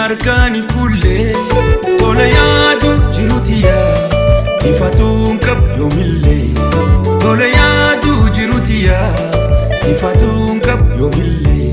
argaaniif kullee tola yaadu jirutiyaa ifatuun qab yoomillee tola yaadu jirutiyaa ifatuun qab yoomillee